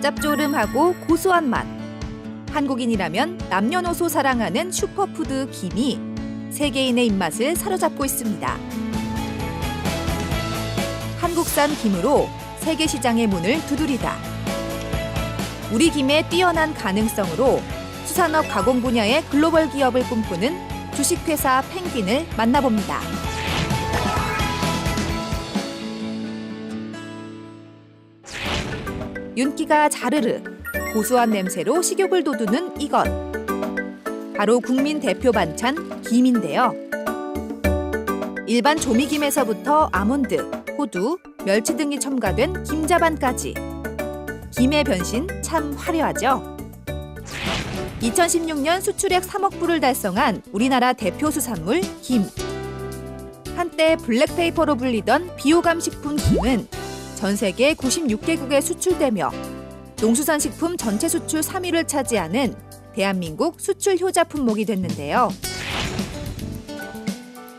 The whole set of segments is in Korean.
짭조름하고 고소한 맛. 한국인이라면 남녀노소 사랑하는 슈퍼푸드 김이 세계인의 입맛을 사로잡고 있습니다. 한국산 김으로 세계 시장의 문을 두드리다. 우리 김의 뛰어난 가능성으로 수산업 가공 분야의 글로벌 기업을 꿈꾸는 주식회사 펭귄을 만나봅니다. 윤기가 자르르, 고소한 냄새로 식욕을 돋우는 이것. 바로 국민 대표 반찬 김인데요. 일반 조미김에서부터 아몬드, 호두, 멸치 등이 첨가된 김자반까지. 김의 변신 참 화려하죠. 2016년 수출액 3억 불을 달성한 우리나라 대표 수산물 김. 한때 블랙페이퍼로 불리던 비호감 식품 김은 전 세계 96개국에 수출되며 농수산식품 전체 수출 3위를 차지하는 대한민국 수출 효자 품목이 됐는데요.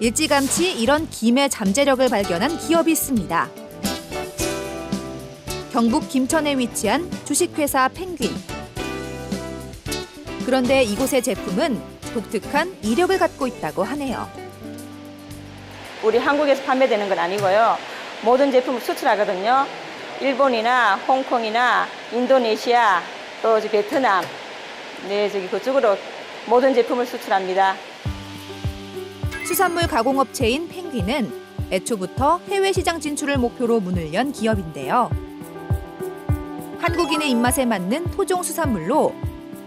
일찌감치 이런 김의 잠재력을 발견한 기업이 있습니다. 경북 김천에 위치한 주식회사 펭귄. 그런데 이곳의 제품은 독특한 이력을 갖고 있다고 하네요. 우리 한국에서 판매되는 건 아니고요. 모든 제품을 수출하거든요. 일본이나 홍콩이나 인도네시아, 또 베트남, 그쪽으로 모든 제품을 수출합니다. 수산물 가공업체인 펭귄은 애초부터 해외 시장 진출을 목표로 문을 연 기업인데요. 한국인의 입맛에 맞는 토종 수산물로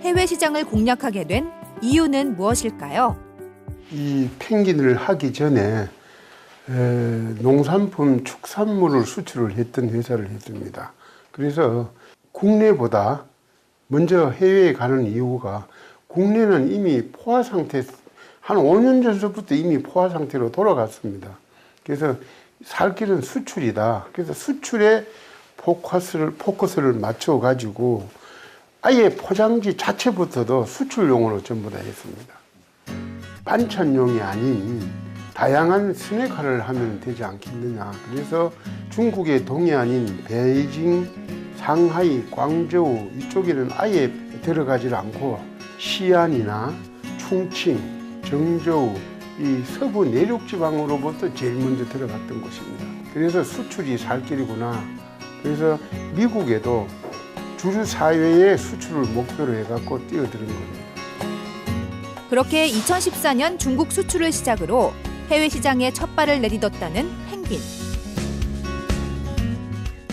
해외 시장을 공략하게 된 이유는 무엇일까요? 이 펭귄을 하기 전에 농산품, 축산물을 수출을 했던 회사를 했습니다. 그래서 국내보다 먼저 해외에 가는 이유가 국내는 이미 포화 상태, 한 5년 전부터 이미 포화 상태로 돌아갔습니다. 그래서 살 길은 수출이다. 그래서 수출에 포커스를 맞춰가지고 아예 포장지 자체부터도 수출용으로 전부 다 했습니다. 반찬용이 아닌 다양한 스낵화를 하면 되지 않겠느냐. 그래서 중국의 동해안인 베이징, 상하이, 광저우 이쪽에는 아예 들어가지 않고 시안이나 충칭, 정저우 이 서부 내륙 지방으로부터 제일 먼저 들어갔던 곳입니다. 그래서 수출이 살 길이구나. 그래서 미국에도 주류 사회의 수출을 목표로 해갖고 뛰어드는 겁니다. 그렇게 2014년 중국 수출을 시작으로 해외 시장에 첫 발을 내딛었다는 펭귄.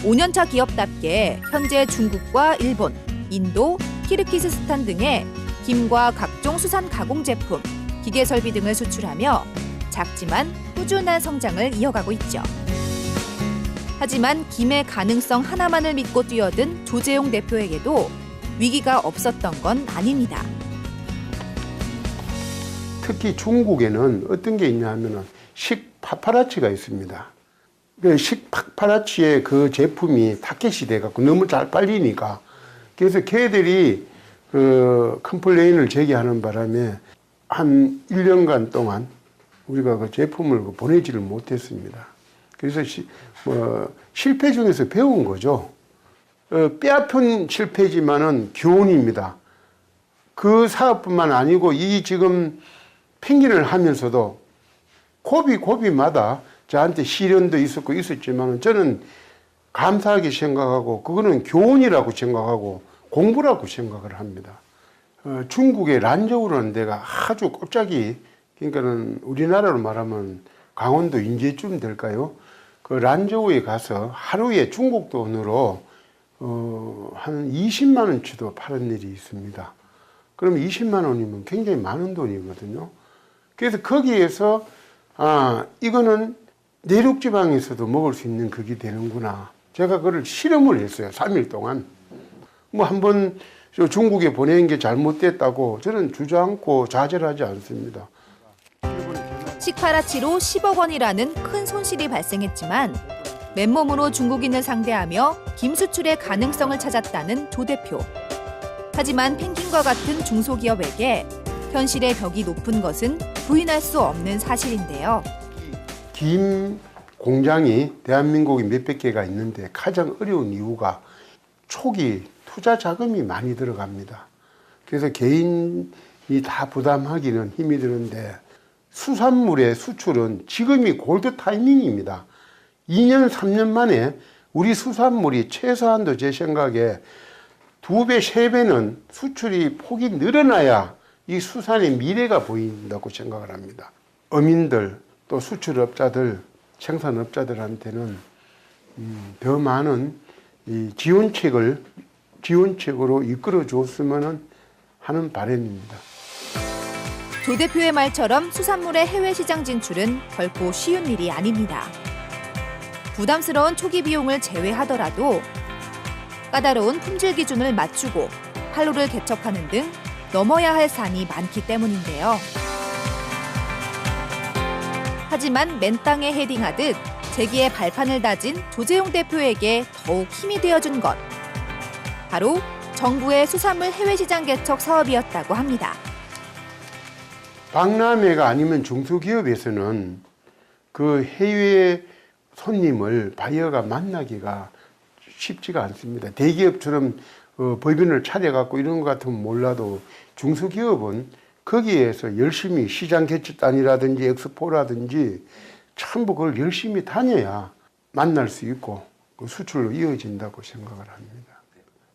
5년차 기업답게 현재 중국과 일본, 인도, 키르기스스탄 등의 김과 각종 수산 가공 제품, 기계 설비 등을 수출하며 작지만 꾸준한 성장을 이어가고 있죠. 하지만 김의 가능성 하나만을 믿고 뛰어든 조재용 대표에게도 위기가 없었던 건 아닙니다. 특히 중국에는 어떤 게 있냐 하면은 식파파라치가 있습니다. 그 식파파라치의 그 제품이 타켓이 돼갖고 너무 잘 빨리니까 그래서 걔들이 그 컴플레인을 제기하는 바람에 한 1년간 동안 우리가 그 제품을 보내지를 못했습니다. 그래서 실패 중에서 배운 거죠. 뼈아픈 실패지만은 교훈입니다. 그 사업뿐만 아니고 이 지금 펭귄을 하면서도 고비마다 저한테 시련도 있었고 있었지만 저는 감사하게 생각하고 그거는 교훈이라고 생각하고 공부라고 생각을 합니다. 중국의 란저우라는 데가 아주 꼴짝이 그러니까는 우리나라로 말하면 강원도 인제쯤 될까요? 그 란저우에 가서 하루에 중국 돈으로 한 20만 원치도 파는 일이 있습니다. 그럼 20만 원이면 굉장히 많은 돈이거든요. 그래서 거기에서 이거는 내륙지방에서도 먹을 수 있는 그게 되는구나. 제가 그걸 실험을 했어요. 3일 동안. 뭐 한번 중국에 보낸 게 잘못됐다고 저는 주저앉고 좌절하지 않습니다. 식파라치로 10억 원이라는 큰 손실이 발생했지만 맨몸으로 중국인을 상대하며 김 수출의 가능성을 찾았다는 조 대표. 하지만 펭귄과 같은 중소기업에게 현실의 벽이 높은 것은 부인할 수 없는 사실인데요. 김 공장이 대한민국에 몇백 개가 있는데 가장 어려운 이유가 초기 투자 자금이 많이 들어갑니다. 그래서 개인이 다 부담하기는 힘이 드는데 수산물의 수출은 지금이 골드 타이밍입니다. 2년, 3년 만에 우리 수산물이 최소한도 제 생각에 2배, 3배는 수출이 폭이 늘어나야 이 수산의 미래가 보인다고 생각을 합니다. 어민들, 또 수출업자들, 생산업자들한테는 더 많은 이 지원책으로 이끌어 줬으면 하는 바람입니다. 조 대표의 말처럼 수산물의 해외 시장 진출은 결코 쉬운 일이 아닙니다. 부담스러운 초기 비용을 제외하더라도 까다로운 품질 기준을 맞추고 판로를 개척하는 등 넘어야 할 산이 많기 때문인데요. 하지만 맨 땅에 헤딩하듯 재기의 발판을 다진 조재용 대표에게 더욱 힘이 되어준 것. 바로 정부의 수산물 해외 시장 개척 사업이었다고 합니다. 박람회가 아니면 중소기업에서는 그 해외 손님을 바이어가 만나기가 쉽지가 않습니다. 대기업처럼 법인을 차려갖고 이런 것 같으면 몰라도 중소기업은 거기에서 열심히 시장 개척단이라든지 엑스포라든지 전부 그걸 열심히 다녀야 만날 수 있고 그 수출로 이어진다고 생각을 합니다.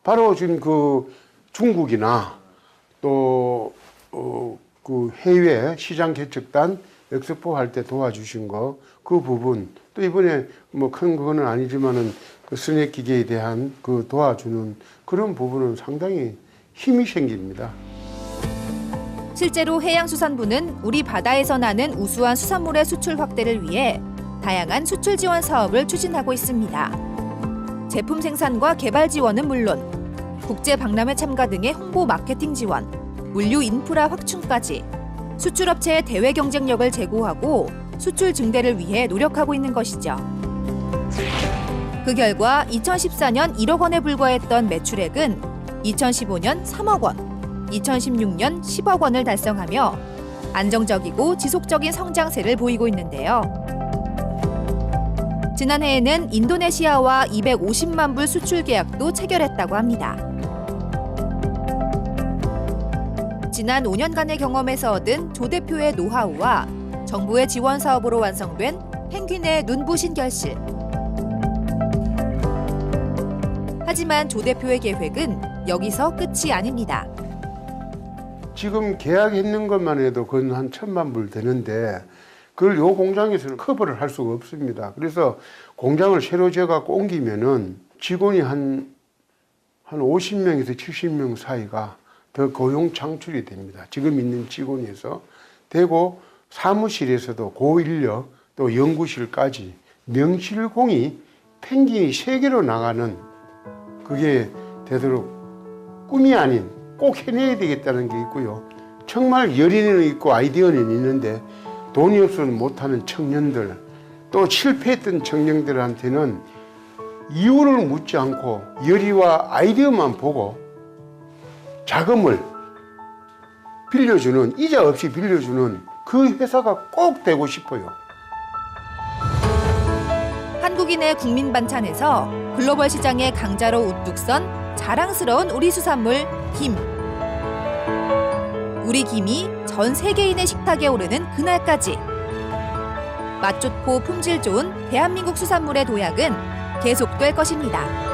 바로 지금 그 중국이나 또 그 해외 시장 개척단 엑스포 할 때 도와주신 거 그 부분 또 이번에 뭐 큰 그거는 아니지만은 그 스낵 기계에 대한 그 도와주는 그런 부분은 상당히 힘이 생깁니다. 실제로 해양수산부는 우리 바다에서 나는 우수한 수산물의 수출 확대를 위해 다양한 수출 지원 사업을 추진하고 있습니다. 제품 생산과 개발 지원은 물론 국제 박람회 참가 등의 홍보 마케팅 지원, 물류 인프라 확충까지 수출업체의 대외 경쟁력을 제고하고 수출 증대를 위해 노력하고 있는 것이죠. 그 결과 2014년 1억 원에 불과했던 매출액은 2015년 3억 원, 2016년 10억 원을 달성하며 안정적이고 지속적인 성장세를 보이고 있는데요. 지난해에는 인도네시아와 250만 불 수출 계약도 체결했다고 합니다. 지난 5년간의 경험에서 얻은 조 대표의 노하우와 정부의 지원 사업으로 완성된 펭귄의 눈부신 결실. 하지만 조 대표의 계획은 여기서 끝이 아닙니다. 지금 계약했는 것만 해도 그건 한 1,000만 불 되는데 그걸 요 공장에서는 커버를 할 수가 없습니다. 그래서 공장을 새로 지어갖고 옮기면은 직원이 한 50명에서 70명 사이가 더 고용 창출이 됩니다. 지금 있는 직원에서 되고 사무실에서도 고인력 또 연구실까지 명실공히 펭귄이 세계로 나가는 그게 되도록 꿈이 아닌 꼭 해내야 되겠다는 게 있고요. 정말 열의는 있고 아이디어는 있는데 돈이 없어서 못하는 청년들 또 실패했던 청년들한테는 이유를 묻지 않고 열의와 아이디어만 보고 자금을 빌려주는 이자 없이 빌려주는 그 회사가 꼭 되고 싶어요. 한국인의 국민 반찬에서 글로벌 시장의 강자로 우뚝 선 자랑스러운 우리 수산물 김. 우리 김이 전 세계인의 식탁에 오르는 그날까지 맛 좋고 품질 좋은 대한민국 수산물의 도약은 계속될 것입니다.